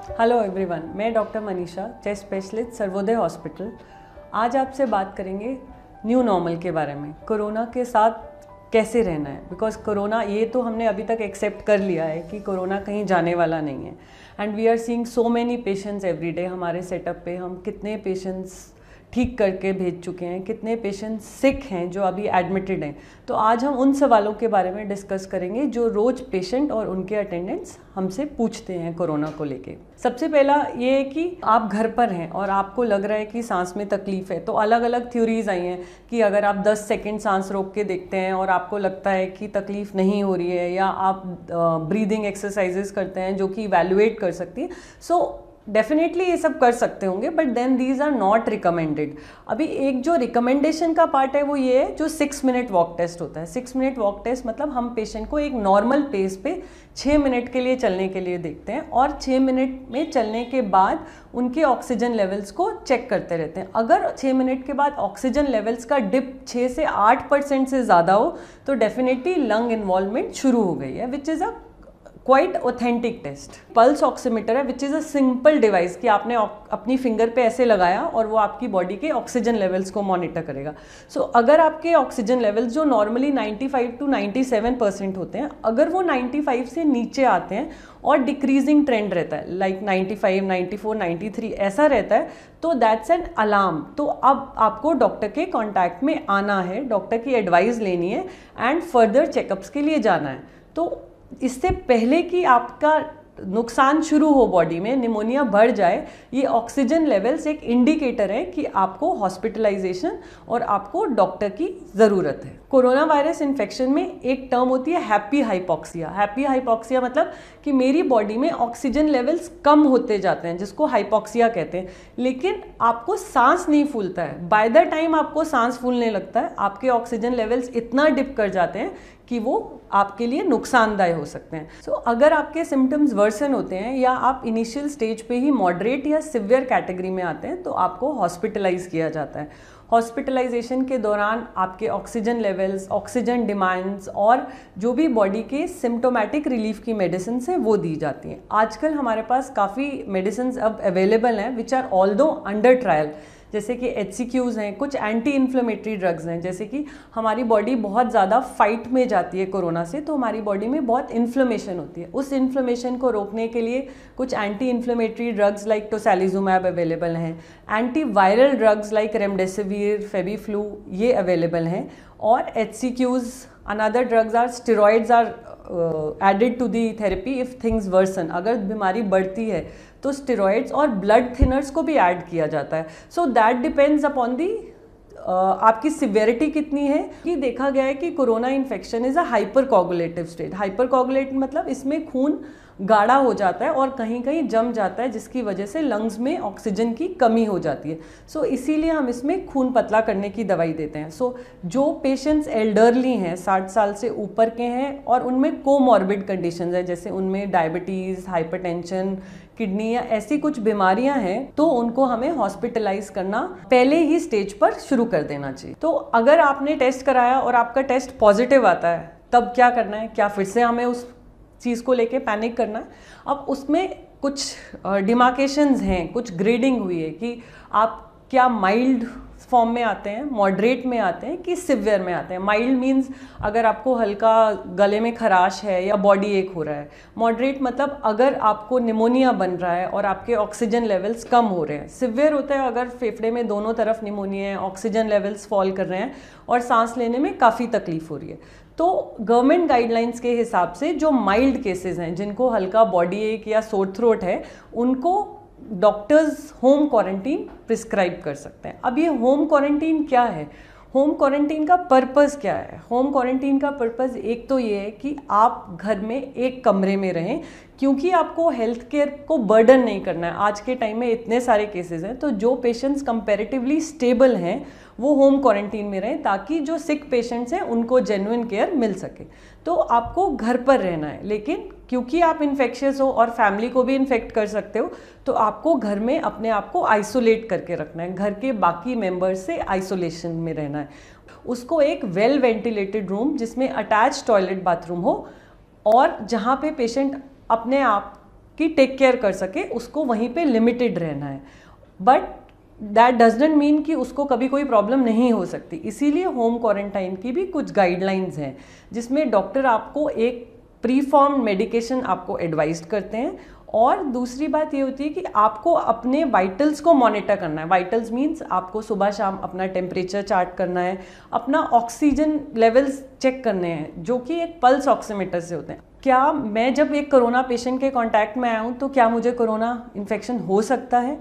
Hello everyone, मैं doctor Manisha, chest specialist Sarvodaya hospital. आज आपसे बात करेंगे न्यू नॉर्मल के बारे में, कोरोना के साथ कैसे रहना है। बिकॉज कोरोना ये तो हमने अभी तक एक्सेप्ट कर लिया है कि कोरोना कहीं जाने वाला नहीं है। And we are seeing so many patients every day. हमारे सेटअप पे हम कितने पेशेंट्स ठीक करके भेज चुके हैं, कितने पेशेंट्स सिक हैं जो अभी एडमिटेड हैं। तो आज हम उन सवालों के बारे में डिस्कस करेंगे जो रोज़ पेशेंट और उनके अटेंडेंट्स हमसे पूछते हैं कोरोना को लेके। सबसे पहला ये है कि आप घर पर हैं और आपको लग रहा है कि सांस में तकलीफ़ है। तो अलग अलग थ्योरीज आई हैं कि अगर आप 10 सेकंड सांस रोक के देखते हैं और आपको लगता है कि तकलीफ़ नहीं हो रही है, या आप ब्रीदिंग एक्सरसाइजेस करते हैं जो कि इवैल्यूएट कर सकती है, सो डेफिनेटली ये सब कर सकते होंगे, but then these are not recommended. अभी एक जो रिकमेंडेशन का पार्ट है वो ये है जो 6 मिनट वॉक टेस्ट होता है। 6 मिनट वॉक टेस्ट मतलब हम पेशेंट को एक नॉर्मल पेस पे 6 मिनट के लिए चलने के लिए देखते हैं और 6 मिनट में चलने के बाद उनके ऑक्सीजन लेवल्स को चेक करते रहते हैं। अगर 6 मिनट के बाद ऑक्सीजन लेवल्स का डिप 6 से 8% से ज़्यादा हो तो डेफिनेटली लंग इन्वॉल्वमेंट शुरू हो गई है, which is a quite authentic test. Pulse oximeter है, which is a simple device कि आपने अपनी फिंगर पे ऐसे लगाया और वो आपकी बॉडी के ऑक्सीजन लेवल्स को मॉनिटर करेगा। सो अगर आपके ऑक्सीजन लेवल्स जो नॉर्मली 95 to 97% होते हैं, अगर वो 95 से नीचे आते हैं और डिक्रीजिंग ट्रेंड रहता है, लाइक 95, 94, 93 ऐसा रहता है, तो दैट्स एन अलार्म। तो अब आपको डॉक्टर के कॉन्टैक्ट में आना है, डॉक्टर की एडवाइस लेनी है एंड फर्दर चेकअप्स के लिए जाना है। तो इससे पहले कि आपका नुकसान शुरू हो, बॉडी में निमोनिया बढ़ जाए, ये ऑक्सीजन लेवल्स एक इंडिकेटर है कि आपको हॉस्पिटलाइजेशन और आपको डॉक्टर की ज़रूरत है। कोरोना वायरस इन्फेक्शन में एक टर्म होती है हैप्पी हाइपॉक्सिया। हैप्पी हाइपॉक्सिया मतलब कि मेरी बॉडी में ऑक्सीजन लेवल्स कम होते जाते हैं, जिसको हाइपॉक्सिया कहते हैं, लेकिन आपको सांस नहीं फूलता है। बाय द टाइम आपको सांस फूलने लगता है, आपके ऑक्सीजन लेवल्स इतना डिप कर जाते हैं कि वो आपके लिए नुकसानदायक हो सकते हैं। सो अगर आपके सिम्टम्स वर्सन होते हैं या आप इनिशियल स्टेज पे ही मॉडरेट या सिवियर कैटेगरी में आते हैं तो आपको हॉस्पिटलाइज किया जाता है। हॉस्पिटलाइजेशन के दौरान आपके ऑक्सीजन लेवल्स, ऑक्सीजन डिमांड्स और जो भी बॉडी के सिम्टोमेटिक रिलीफ की मेडिसिन है वो दी जाती हैं। आजकल हमारे पास काफ़ी मेडिसिन अब अवेलेबल हैं which are although under trial, जैसे कि HCQs हैं, कुछ एंटी इन्फ्लेमेटरी ड्रग्स हैं। जैसे कि हमारी बॉडी बहुत ज़्यादा फाइट में जाती है कोरोना से, तो हमारी बॉडी में बहुत इन्फ्लेमेशन होती है। उस इन्फ्लेमेशन को रोकने के लिए कुछ anti inflammatory drugs like tocilizumab available हैं। Anti viral drugs like remdesivir, Fabiflu ये अवेलेबल हैं। और HCQs, another drugs are steroids are added to the therapy if things worsen. अगर बीमारी बढ़ती है तो स्टेरॉइड्स और ब्लड थिनर्स को भी ऐड किया जाता है। So that depends upon the आपकी सिवियरिटी कितनी है। कि देखा गया है कि corona infection is a hyper coagulative state. Hyper coagulative मतलब इसमें खून गाढ़ा हो जाता है और कहीं कहीं जम जाता है, जिसकी वजह से लंग्स में ऑक्सीजन की कमी हो जाती है। सो इसीलिए हम इसमें खून पतला करने की दवाई देते हैं। सो जो पेशेंट्स एल्डरली हैं, 60 साल से ऊपर के हैं और उनमें कोमॉर्बिड कंडीशंस हैं, जैसे उनमें डायबिटीज़, हाइपरटेंशन, किडनी या ऐसी कुछ बीमारियां हैं, तो उनको हमें हॉस्पिटलाइज करना पहले ही स्टेज पर शुरू कर देना चाहिए। तो अगर आपने टेस्ट कराया और आपका टेस्ट पॉजिटिव आता है तब क्या करना है? क्या फिर से हमें उस चीज़ को लेके पैनिक करना है? अब उसमें कुछ डिमार्केशंस हैं, कुछ ग्रेडिंग हुई है कि आप क्या माइल्ड फॉर्म में आते हैं, मॉडरेट में आते हैं कि सिवियर में आते हैं। माइल्ड मीन्स अगर आपको हल्का गले में खराश है या बॉडी एक हो रहा है। मॉडरेट मतलब अगर आपको निमोनिया बन रहा है और आपके ऑक्सीजन लेवल्स कम हो रहे हैं। सिवियर होता है अगर फेफड़े में दोनों तरफ निमोनिया है, ऑक्सीजन लेवल्स फॉल कर रहे हैं और सांस लेने में काफ़ी तकलीफ हो रही है। तो गवर्नमेंट गाइडलाइंस के हिसाब से जो माइल्ड केसेस हैं, जिनको हल्का बॉडी एक या सोर थ्रोट है, उनको डॉक्टर्स होम क्वारंटीन प्रिस्क्राइब कर सकते हैं। अब ये होम क्वारंटीन क्या है? होम क्वारंटीन का पर्पस क्या है? होम क्वारंटीन का पर्पस एक तो ये है कि आप घर में एक कमरे में रहें, क्योंकि आपको हेल्थ केयर को बर्डन नहीं करना है। आज के टाइम में इतने सारे केसेस हैं, तो जो पेशेंट्स कंपैरेटिवली स्टेबल हैं वो होम क्वारंटीन में रहें, ताकि जो सिक पेशेंट्स हैं उनको जेन्युइन केयर मिल सके। तो आपको घर पर रहना है, लेकिन क्योंकि आप इन्फेक्शियस हो और फैमिली को भी इन्फेक्ट कर सकते हो, तो आपको घर में अपने आप को आइसोलेट करके रखना है, घर के बाकी मेंबर्स से आइसोलेशन में रहना है। उसको एक वेल वेंटिलेटेड रूम जिसमें अटैच टॉयलेट बाथरूम हो और जहाँ पे पेशेंट अपने आप कि टेक केयर कर सके, उसको वहीं पे लिमिटेड रहना है। बट दैट डजंट मीन कि उसको कभी कोई प्रॉब्लम नहीं हो सकती। इसीलिए होम क्वारंटाइन की भी कुछ गाइडलाइंस हैं, जिसमें डॉक्टर आपको एक प्री फॉर्म मेडिकेशन आपको एडवाइज करते हैं। और दूसरी बात ये होती है कि आपको अपने वाइटल्स को मॉनिटर करना है। वाइटल्स मीन्स आपको सुबह शाम अपना टेम्परेचर चार्ट करना है, अपना ऑक्सीजन लेवल्स चेक करने हैं, जो कि एक पल्स ऑक्सीमीटर से होते हैं। क्या मैं जब एक कोरोना पेशेंट के कांटेक्ट में आया हूँ तो क्या मुझे कोरोना इन्फेक्शन हो सकता है?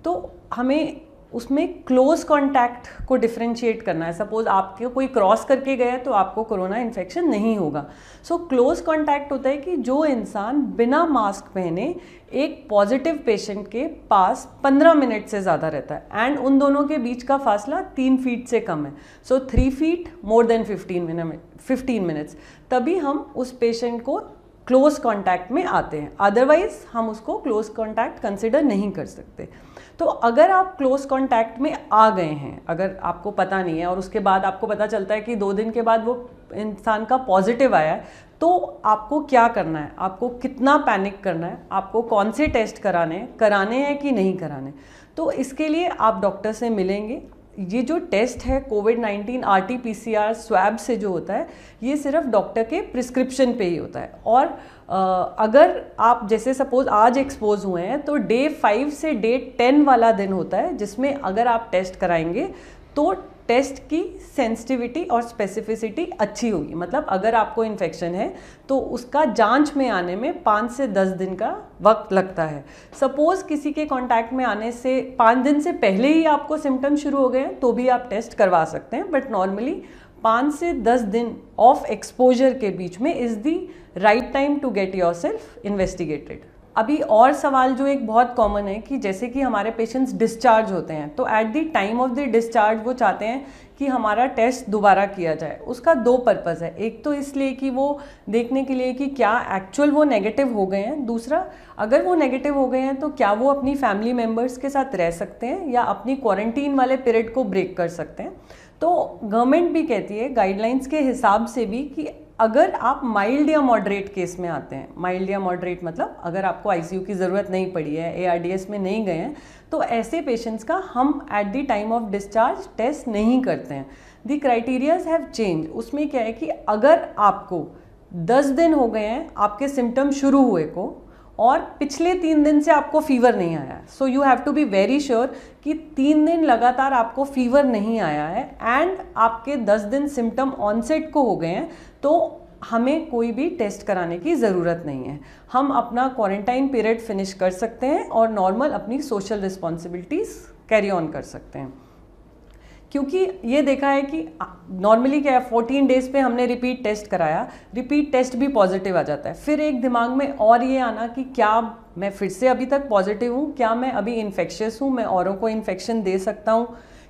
तो हमें उसमें क्लोज कांटेक्ट को डिफरेंशिएट करना है। सपोज आपके कोई क्रॉस करके गया तो आपको कोरोना इन्फेक्शन नहीं होगा। सो क्लोज कांटेक्ट होता है कि जो इंसान बिना मास्क पहने एक पॉजिटिव पेशेंट के पास 15 मिनट से ज़्यादा रहता है, एंड उन दोनों के बीच का फासला 3 फीट से कम है। सो 3 फीट मोर देन 15 मिनट्स, तभी हम उस पेशेंट को क्लोज कांटेक्ट में आते हैं। अदरवाइज हम उसको क्लोज कांटेक्ट कंसिडर नहीं कर सकते। तो अगर आप क्लोज कांटेक्ट में आ गए हैं, अगर आपको पता नहीं है और उसके बाद आपको पता चलता है कि 2 दिन के बाद वो इंसान का पॉजिटिव आया है, तो आपको क्या करना है, आपको कितना पैनिक करना है, आपको कौन से टेस्ट कराने हैं कि नहीं कराने। तो इसके लिए आप डॉक्टर से मिलेंगे। ये जो टेस्ट है कोविड-19 RT-PCR स्वैब से जो होता है, ये सिर्फ डॉक्टर के प्रिस्क्रिप्शन पे ही होता है। और अगर आप जैसे सपोज आज एक्सपोज हुए हैं तो डे 5 से डे 10 वाला दिन होता है, जिसमें अगर आप टेस्ट कराएंगे तो टेस्ट की सेंसिटिविटी और स्पेसिफिसिटी अच्छी होगी। मतलब अगर आपको इन्फेक्शन है तो उसका जांच में आने में 5 से 10 दिन का वक्त लगता है। सपोज किसी के कांटेक्ट में आने से 5 दिन से पहले ही आपको सिम्टम शुरू हो गए हैं तो भी आप टेस्ट करवा सकते हैं, बट नॉर्मली 5 से 10 दिन ऑफ एक्सपोजर के बीच में is the right time to get yourself investigated. अभी और सवाल जो एक बहुत कॉमन है कि जैसे कि हमारे पेशेंट्स डिस्चार्ज होते हैं तो eight the time of the discharge वो चाहते हैं कि हमारा टेस्ट दोबारा किया जाए। उसका 2 पर्पज़ है। एक तो इसलिए कि वो देखने के लिए कि क्या एक्चुअल वो नेगेटिव हो गए हैं, दूसरा अगर वो नेगेटिव हो गए हैं तो क्या वो अपनी फैमिली मेम्बर्स के साथ रह सकते हैं या अपनी क्वारंटीन वाले पीरियड को ब्रेक कर सकते हैं। तो गवर्नमेंट भी कहती है गाइडलाइंस के हिसाब से भी कि अगर आप माइल्ड या मॉडरेट केस में आते हैं, माइल्ड या मॉडरेट मतलब अगर आपको आईसीयू की ज़रूरत नहीं पड़ी है, ARDS में नहीं गए हैं, तो ऐसे पेशेंट्स का हम at the time of discharge test नहीं करते हैं। The criterias have change. उसमें क्या है कि अगर आपको 10 दिन हो गए हैं आपके सिम्टम शुरू हुए को और पिछले 3 दिन से आपको फीवर नहीं आया, so you have to be very sure कि 3 दिन लगातार आपको फीवर नहीं आया है एंड आपके 10 दिन सिम्टम ऑनसेट को हो गए हैं, तो हमें कोई भी टेस्ट कराने की ज़रूरत नहीं है। हम अपना क्वारंटाइन पीरियड फिनिश कर सकते हैं और नॉर्मल अपनी सोशल रिस्पॉन्सिबिलिटीज़ कैरी ऑन कर सकते हैं। क्योंकि ये देखा है कि नॉर्मली क्या है, 14 डेज़ पे हमने रिपीट टेस्ट कराया, रिपीट टेस्ट भी पॉजिटिव आ जाता है। फिर एक दिमाग में और ये आना कि क्या मैं फिर से अभी तक पॉजिटिव हूँ, क्या मैं अभी इन्फेक्शियस हूँ, मैं औरों को इन्फेक्शन दे सकता हूँ,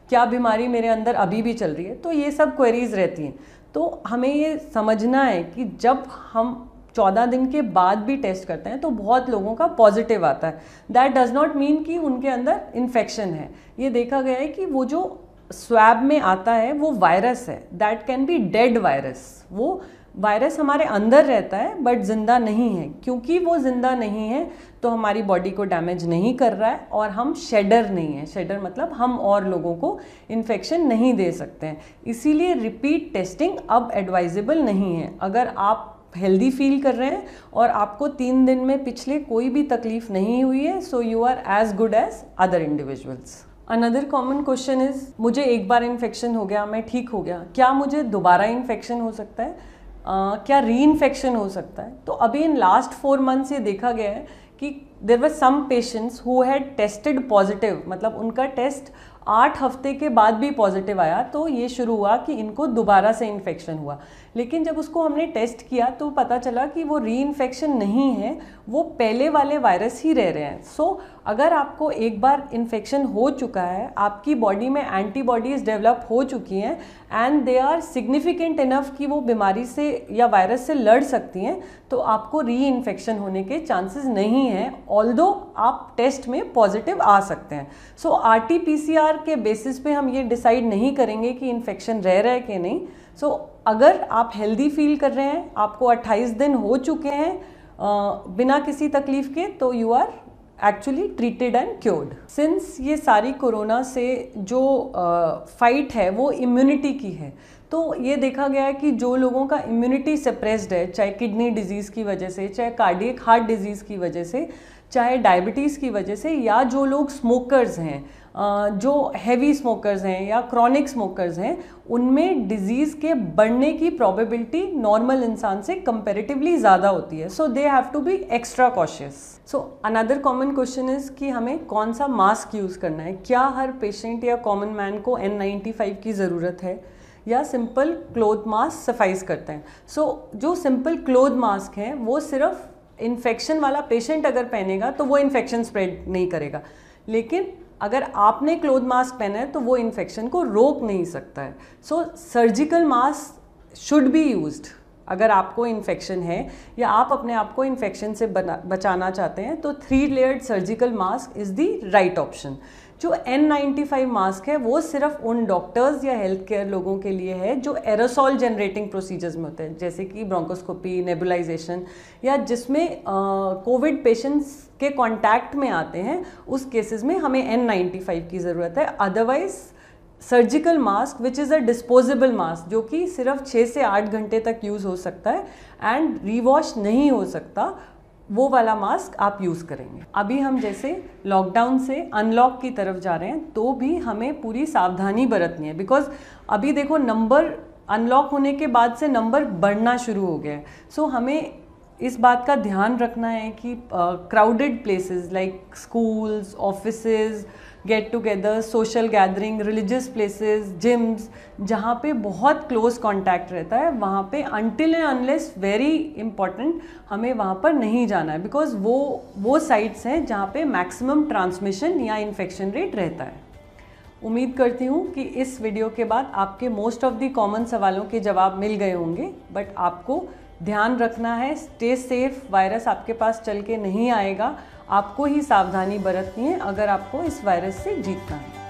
क्या बीमारी मेरे अंदर अभी भी चल रही है। तो ये सब क्वेरीज रहती हैं। तो हमें ये समझना है कि जब हम 14 दिन के बाद भी टेस्ट करते हैं तो बहुत लोगों का पॉजिटिव आता है। दैट डज नॉट मीन कि उनके अंदर इन्फेक्शन है। ये देखा गया है कि वो जो स्वैब में आता है वो वायरस है, that can be dead virus. वो वायरस हमारे अंदर रहता है बट जिंदा नहीं है। क्योंकि वो जिंदा नहीं है तो हमारी बॉडी को डैमेज नहीं कर रहा है और हम शेडर नहीं है। शेडर मतलब हम और लोगों को इन्फेक्शन नहीं दे सकते हैं। इसीलिए रिपीट टेस्टिंग अब एडवाइजेबल नहीं है। अगर आप हेल्दी फील कर रहे हैं और आपको 3 दिन में पिछले कोई भी तकलीफ नहीं हुई है, so you are as good as other individuals. Another common question is, मुझे एक बार इन्फेक्शन हो गया, मैं ठीक हो गया, क्या मुझे दोबारा इन्फेक्शन हो सकता है? क्या री इन्फेक्शन हो सकता है? तो अभी इन लास्ट 4 मंथ्स ये देखा गया है कि there were some patients who had tested positive, मतलब उनका टेस्ट 8 हफ्ते के बाद भी पॉजिटिव आया, तो ये शुरू हुआ कि इनको दोबारा से इन्फेक्शन हुआ। लेकिन जब उसको हमने टेस्ट किया तो पता चला कि वो री इन्फेक्शन नहीं है, वो पहले वाले वायरस ही रह रहे हैं। सो अगर आपको एक बार इन्फेक्शन हो चुका है, आपकी बॉडी में एंटीबॉडीज़ डेवलप हो चुकी हैं and they are significant enough कि वो बीमारी से या वायरस से लड़ सकती हैं, तो आपको री इन्फेक्शन होने के चांसेस नहीं हैं, ऑल्दो आप टेस्ट में पॉजिटिव आ सकते हैं। सो RT-PCR के बेसिस पे हम ये डिसाइड नहीं करेंगे कि इन्फेक्शन रह रहा है कि नहीं। सो अगर आप हेल्दी फील कर रहे हैं, आपको 28 दिन हो चुके हैं बिना किसी तकलीफ के, तो you are actually treated and cured. Since ये सारी कोरोना से जो फाइट है वो इम्यूनिटी की है, तो ये देखा गया है कि जो लोगों का इम्यूनिटी सप्रेस्ड है, चाहे किडनी डिजीज़ की वजह से, चाहे कार्डियक हार्ट डिजीज़ की वजह से, चाहे डायबिटीज़ की वजह से, या जो लोग स्मोकर्स हैं, जो हैवी स्मोकर्स हैं या क्रॉनिक स्मोकर्स हैं, उनमें डिजीज़ के बढ़ने की प्रोबेबिलिटी नॉर्मल इंसान से कंपैरेटिवली ज़्यादा होती है। So they have to be extra cautious. So another common question is कि हमें कौन सा मास्क यूज़ करना है। क्या हर पेशेंट या कॉमन मैन को N95 की ज़रूरत है या सिंपल क्लोथ मास्क सफाइस करते हैं। सो जो सिंपल क्लोथ मास्क हैं वो सिर्फ इन्फेक्शन वाला पेशेंट अगर पहनेगा तो वो इन्फेक्शन स्प्रेड नहीं करेगा, लेकिन अगर आपने क्लोथ मास्क पहना है तो वो इन्फेक्शन को रोक नहीं सकता है। So surgical mask should be used. अगर आपको इन्फेक्शन है या आप अपने आप को इन्फेक्शन से बचाना चाहते हैं तो 3 layered surgical mask is the right option. जो N95 मास्क है वो सिर्फ उन डॉक्टर्स या हेल्थ केयर लोगों के लिए है जो एरोसॉल जनरेटिंग प्रोसीजर्स में होते हैं, जैसे कि ब्रोंकोस्कोपी, नेबुलाइजेशन, या जिसमें कोविड पेशेंट्स के कांटेक्ट में आते हैं, उस केसेस में हमें N95 की ज़रूरत है। Otherwise surgical mask which is a disposable mask, जो कि सिर्फ 6 से 8 घंटे तक यूज़ हो सकता है एंड रीवॉश नहीं हो सकता, वो वाला मास्क आप यूज़ करेंगे। अभी हम जैसे लॉकडाउन से अनलॉक की तरफ जा रहे हैं तो भी हमें पूरी सावधानी बरतनी है, बिकॉज अभी देखो नंबर अनलॉक होने के बाद से नंबर बढ़ना शुरू हो गया है। सो हमें इस बात का ध्यान रखना है कि crowded places like schools, offices, get together, social gathering, religious places, gyms, जहाँ पे बहुत क्लोज कांटेक्ट रहता है, वहाँ पे until and unless very important हमें वहाँ पर नहीं जाना है, बिकॉज वो साइट्स हैं जहाँ पे मैक्सिमम ट्रांसमिशन या इन्फेक्शन रेट रहता है। उम्मीद करती हूँ कि इस वीडियो के बाद आपके मोस्ट ऑफ दी कॉमन सवालों के जवाब मिल गए होंगे, बट आपको ध्यान रखना है, स्टे सेफ। वायरस आपके पास चल के नहीं आएगा, आपको ही सावधानी बरतनी है अगर आपको इस वायरस से जीतना है।